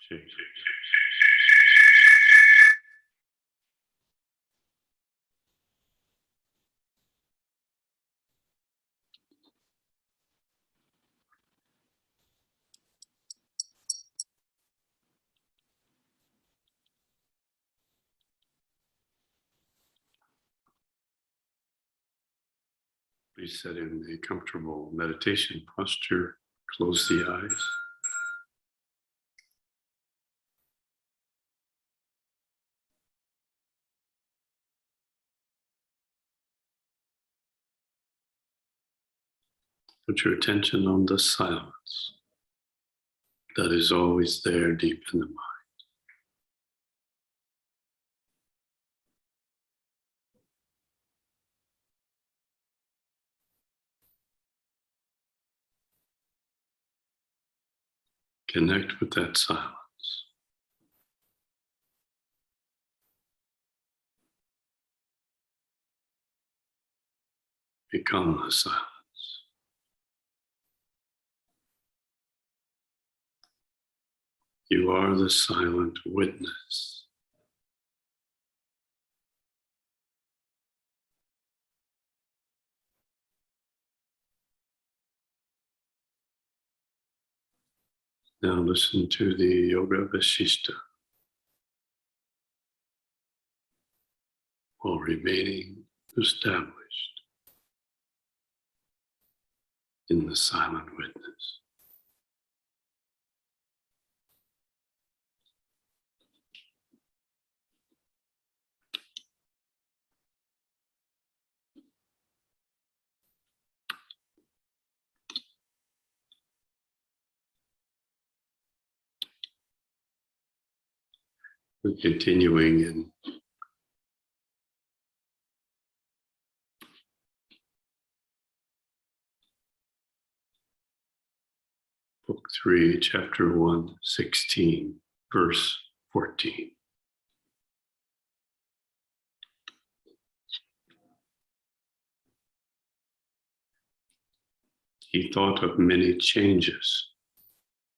shake. Please set in a comfortable meditation posture. Close the eyes. Put your attention on the silence that is always there deep in the mind. Connect with that silence. Become the silence. You are the silent witness. Now listen to the Yoga Vasishta while remaining established in the silent witness. We're continuing in Book 3, Chapter 1, 16, verse 14. He thought of many changes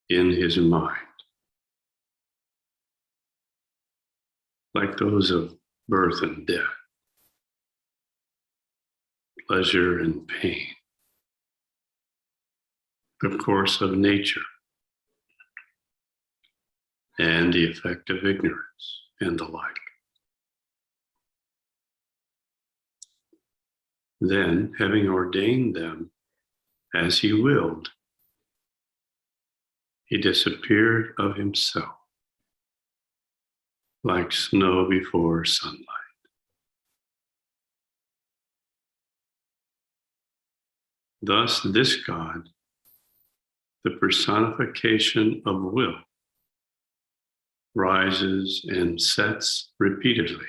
in his mind, like those of birth and death, pleasure and pain, the course of nature, and the effect of ignorance, and the like. Then, having ordained them as he willed, he disappeared of himself, like snow before sunlight. Thus, this God, the personification of will, rises and sets repeatedly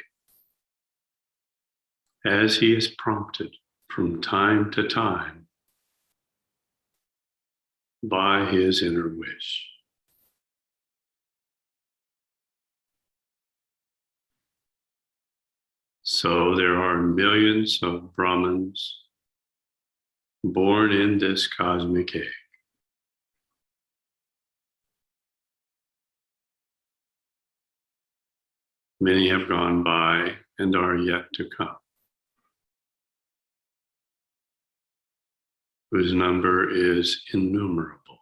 as he is prompted from time to time by his inner wish. So there are millions of Brahmins born in this cosmic egg. Many have gone by and are yet to come, whose number is innumerable.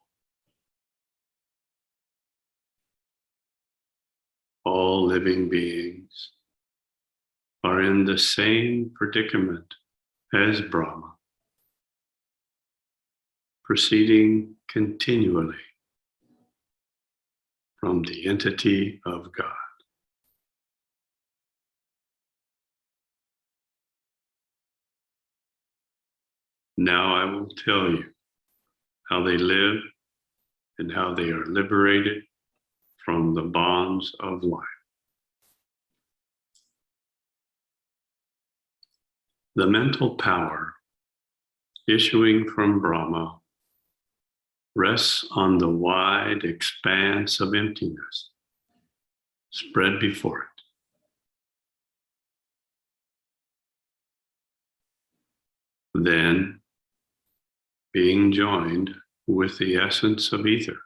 All living beings are in the same predicament as Brahma, proceeding continually from the entity of God. Now I will tell you how they live and how they are liberated from the bonds of life. The mental power issuing from Brahma rests on the wide expanse of emptiness spread before it. Then, being joined with the essence of ether,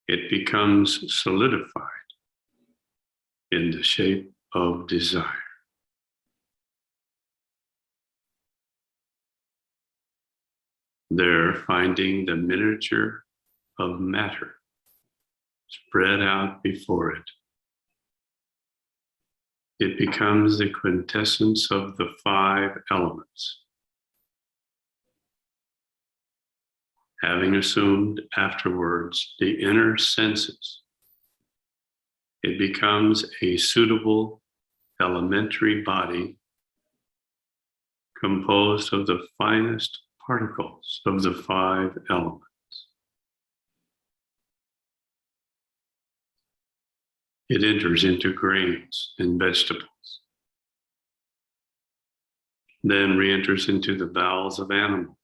it becomes solidified in the shape of desire. There, finding the miniature of matter spread out before it, it becomes the quintessence of the 5 elements. Having assumed afterwards the inner senses, it becomes a suitable elementary body composed of the finest particles of the 5 elements. It enters into grains and vegetables, then re-enters into the bowels of animals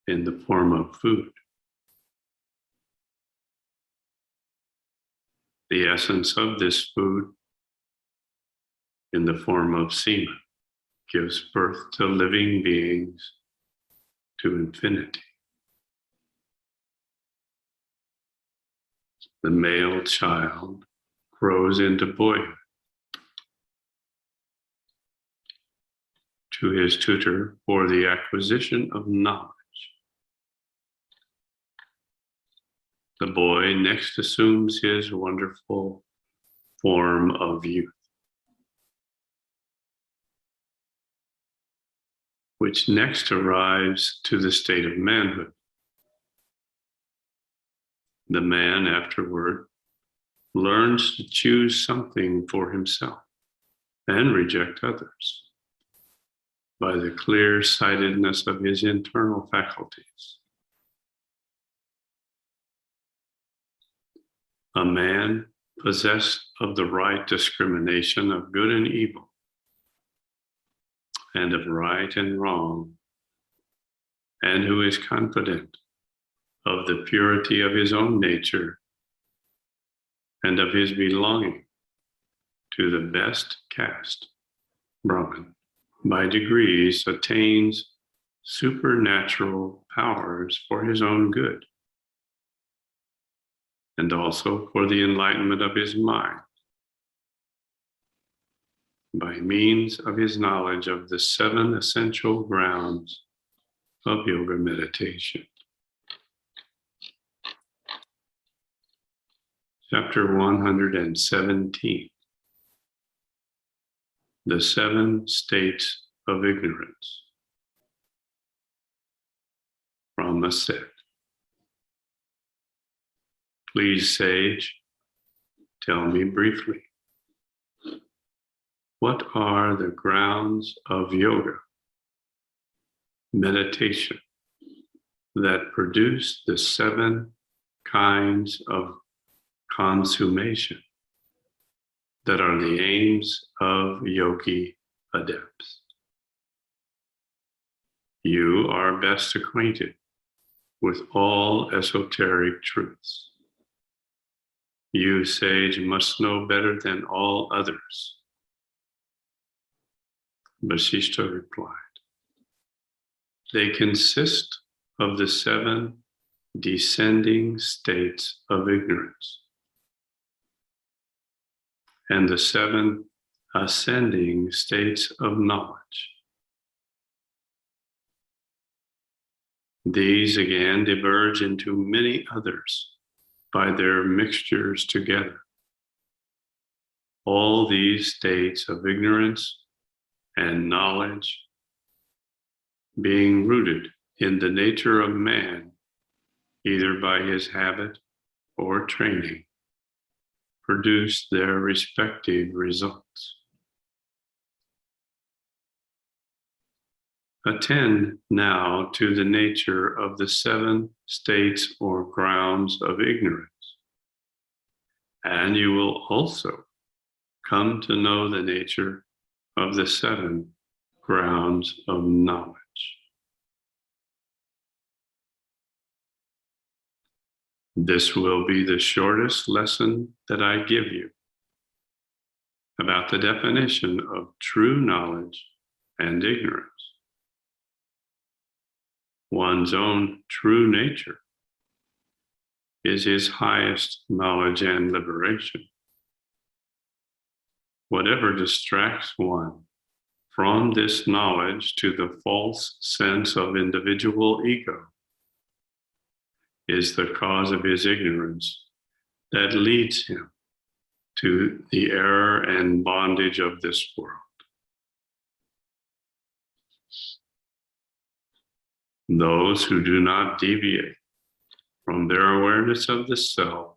in the form of food. The essence of this food in the form of semen gives birth to living beings to infinity. The male child grows into boyhood. To his tutor for the acquisition of knowledge. The boy next assumes his wonderful form of youth, which next arrives to the state of manhood. The man afterward learns to choose something for himself and reject others by the clear-sightedness of his internal faculties. A man possessed of the right discrimination of good and evil, and of right and wrong, and who is confident of the purity of his own nature and of his belonging to the best caste, Brahman, by degrees attains supernatural powers for his own good, and also for the enlightenment of his mind, by means of his knowledge of the 7 essential grounds of yoga meditation. Chapter 117. The 7 states of ignorance. Brahma said, "Please, sage, tell me briefly, what are the grounds of yoga, meditation, that produce the 7 kinds of consummation that are the aims of yogi adepts? You are best acquainted with all esoteric truths. You, sage, must know better than all others." Vasishtha replied, "They consist of the 7 descending states of ignorance and the 7 ascending states of knowledge. These again diverge into many others by their mixtures together. All these states of ignorance and knowledge, being rooted in the nature of man, either by his habit or training, produce their respective results. Attend now to the nature of the 7 states or grounds of ignorance, and you will also come to know the nature of the 7 grounds of knowledge. This will be the shortest lesson that I give you about the definition of true knowledge and ignorance, one's own true nature, is his highest knowledge and liberation. Whatever distracts one from this knowledge to the false sense of individual ego is the cause of his ignorance that leads him to the error and bondage of this world. Those who do not deviate from their awareness of the self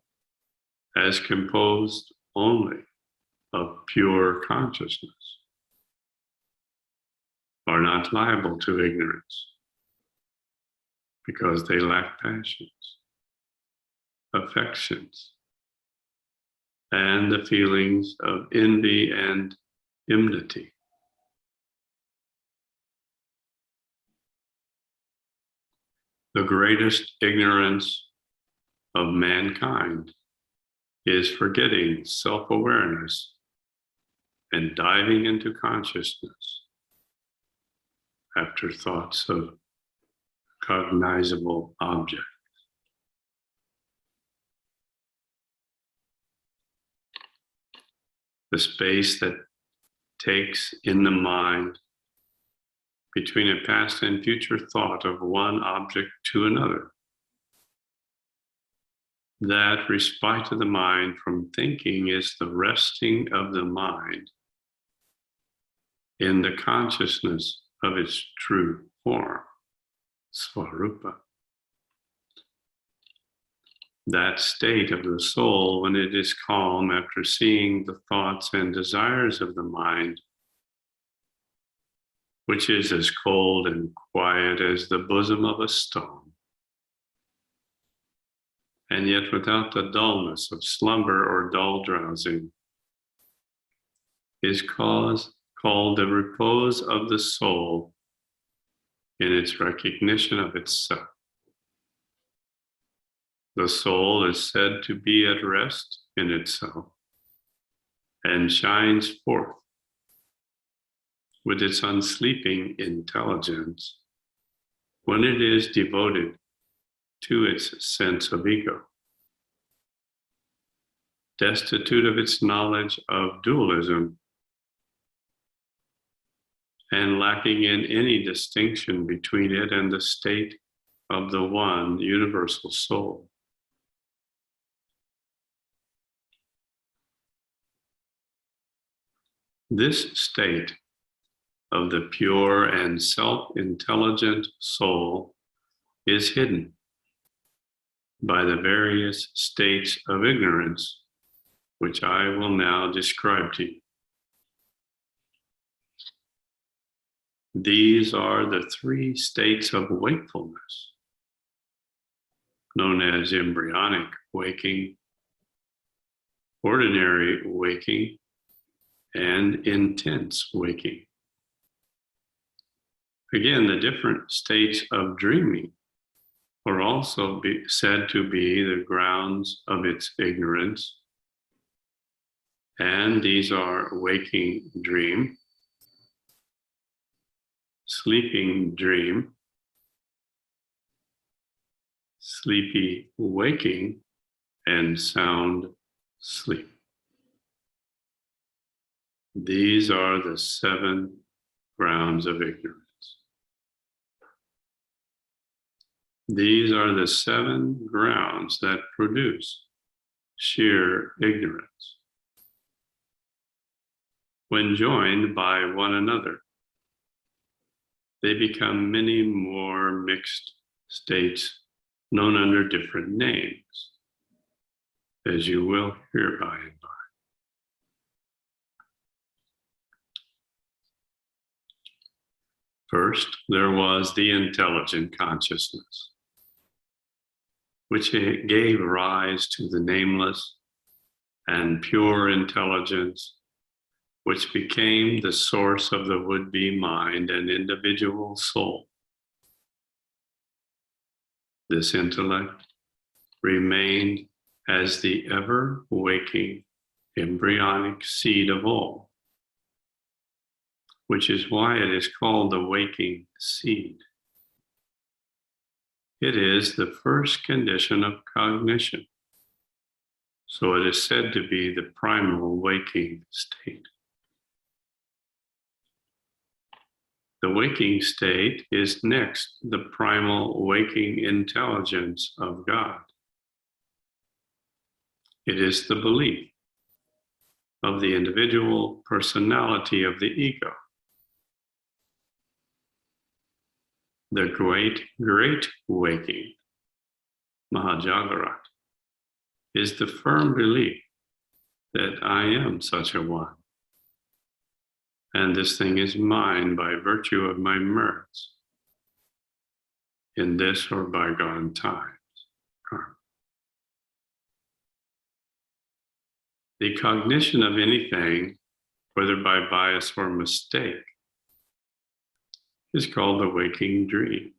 as composed only of pure consciousness are not liable to ignorance because they lack passions, affections, and the feelings of envy and enmity. The greatest ignorance of mankind is forgetting self-awareness and diving into consciousness after thoughts of cognizable objects. The space that takes in the mind between a past and future thought of one object to another. That respite of the mind from thinking is the resting of the mind in the consciousness of its true form, Svarupa. That state of the soul when it is calm after seeing the thoughts and desires of the mind, which is as cold and quiet as the bosom of a stone, and yet without the dullness of slumber or dull drowsing, is called the repose of the soul in its recognition of itself. The soul is said to be at rest in itself and shines forth with its unsleeping intelligence when it is devoted to its sense of ego, destitute of its knowledge of dualism, and lacking in any distinction between it and the state of the one universal soul. This state of the pure and self-intelligent soul is hidden by the various states of ignorance, which I will now describe to you. These are the three states of wakefulness, known as embryonic waking, ordinary waking, and intense waking. Again, the different states of dreaming are also said to be the grounds of its ignorance, and these are waking dream, sleeping dream, sleepy waking, and sound sleep. These are the 7 grounds of ignorance. These are the 7 grounds that produce sheer ignorance. When joined by one another, they become many more mixed states known under different names, as you will hear by and by. First, there was the intelligent consciousness, which gave rise to the nameless and pure intelligence, which became the source of the would-be mind and individual soul. This intellect remained as the ever-waking embryonic seed of all, which is why it is called the waking seed. It is the first condition of cognition, so it is said to be the primal waking state. The waking state is next the primal waking intelligence of God. It is the belief of the individual personality of the ego. The great waking, Mahajagarat, is the firm belief that I am such a one, and this thing is mine by virtue of my merits in this or bygone times. The cognition of anything, whether by bias or mistake, is called the waking dream.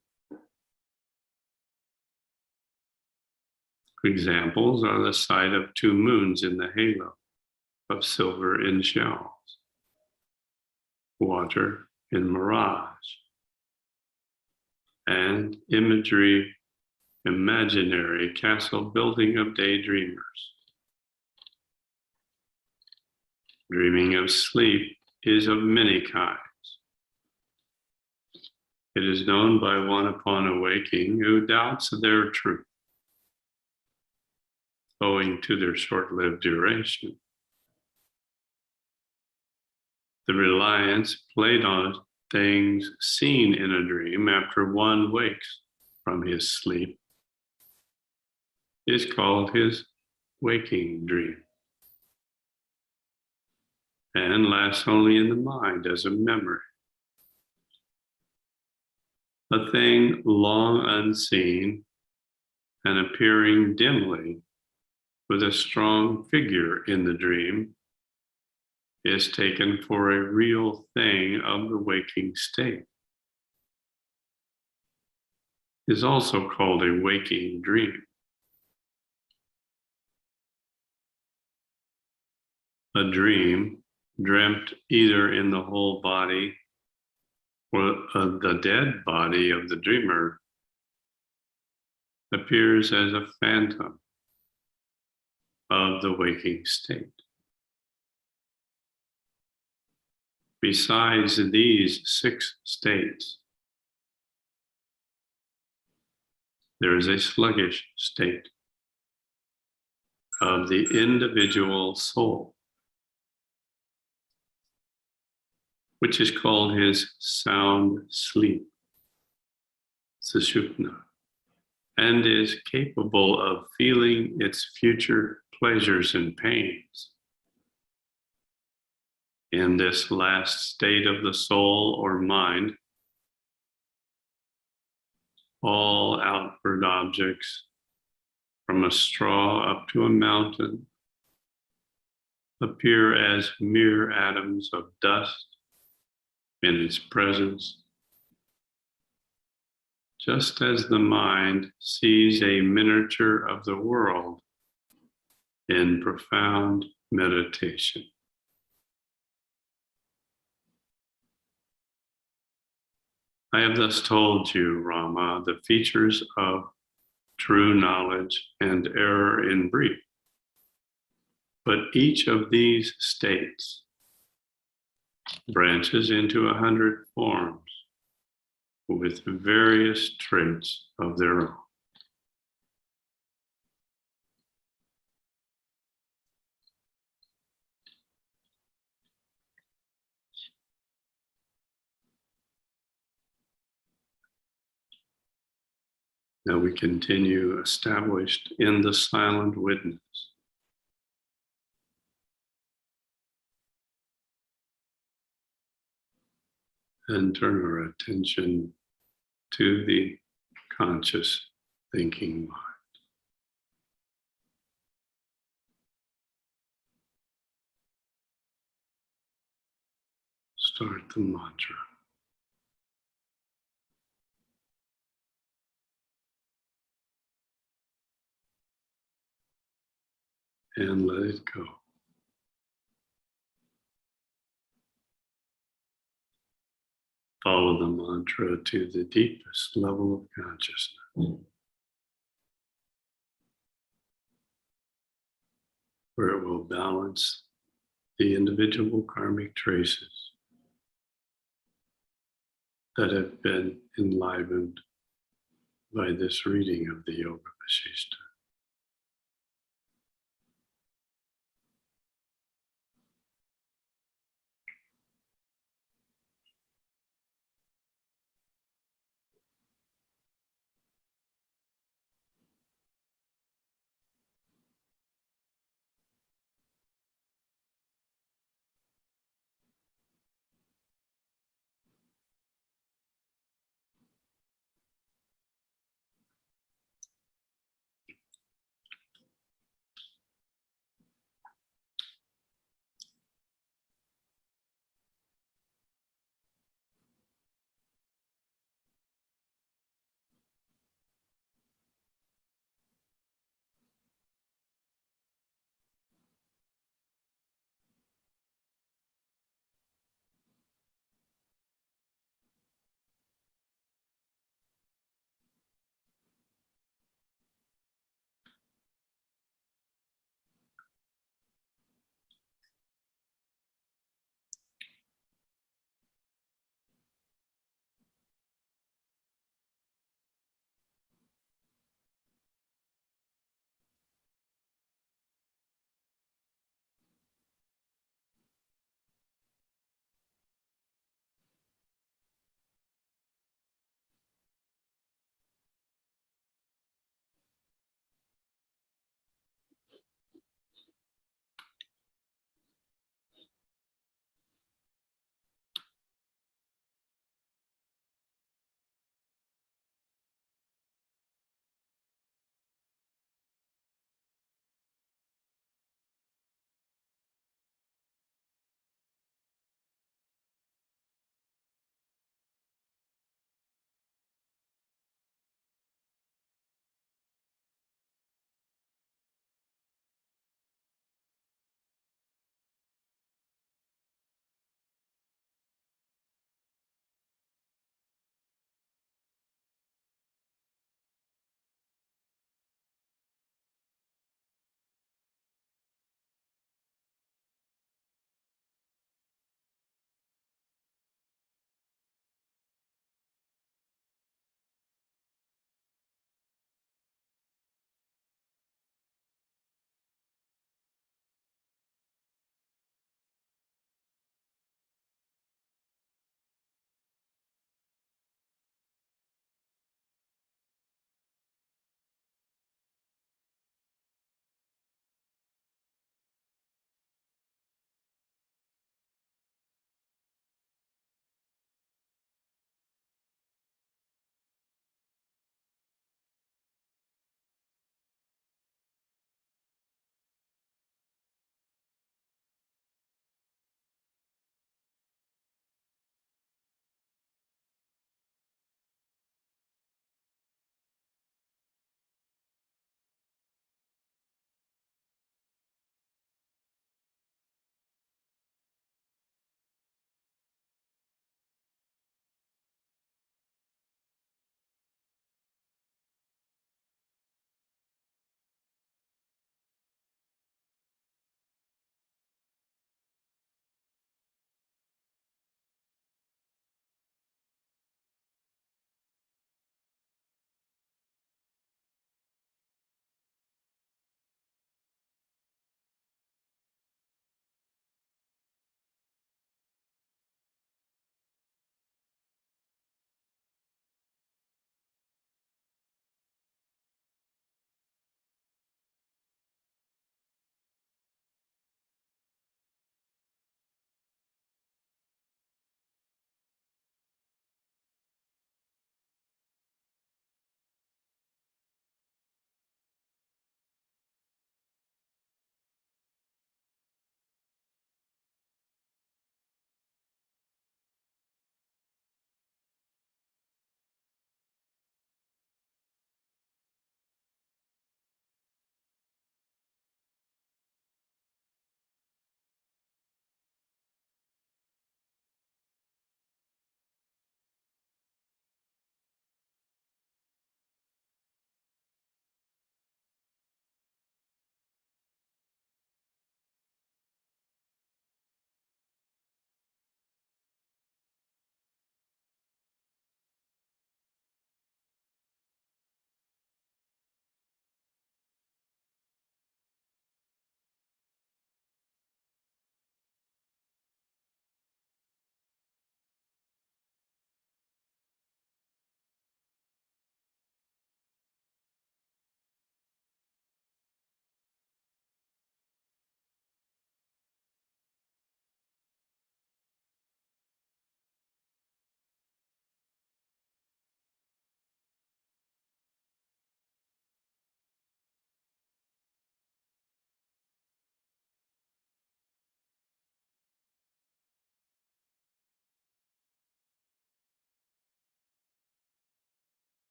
Examples are the sight of two moons in the halo of silver in shells, water in mirage, and imaginary castle building of daydreamers. Dreaming of sleep is of many kinds. It is known by one upon awaking who doubts their truth, owing to their short-lived duration. The reliance played on things seen in a dream after one wakes from his sleep is called his waking dream, and lasts only in the mind as a memory. A thing long unseen and appearing dimly with a strong figure in the dream is taken for a real thing of the waking state. It is also called a waking dream. A dream dreamt either in the whole body or the dead body of the dreamer appears as a phantom of the waking state. Besides these 6 states, there is a sluggish state of the individual soul, which is called his sound sleep, Sushupna, and is capable of feeling its future pleasures and pains. In this last state of the soul or mind, all outward objects, from a straw up to a mountain, appear as mere atoms of dust in its presence, just as the mind sees a miniature of the world in profound meditation. I have thus told you, Rama, the features of true knowledge and error in brief. But each of these states branches into 100 forms with various traits of their own. Now we continue established in the silent witness. And turn our attention to the conscious thinking mind. Start the mantra. And let it go. Follow the mantra to the deepest level of consciousness. where it will balance the individual karmic traces that have been enlivened by this reading of the Yoga Vasishta.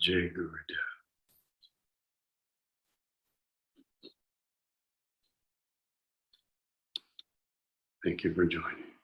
Jai Gurudev. Thank you for joining.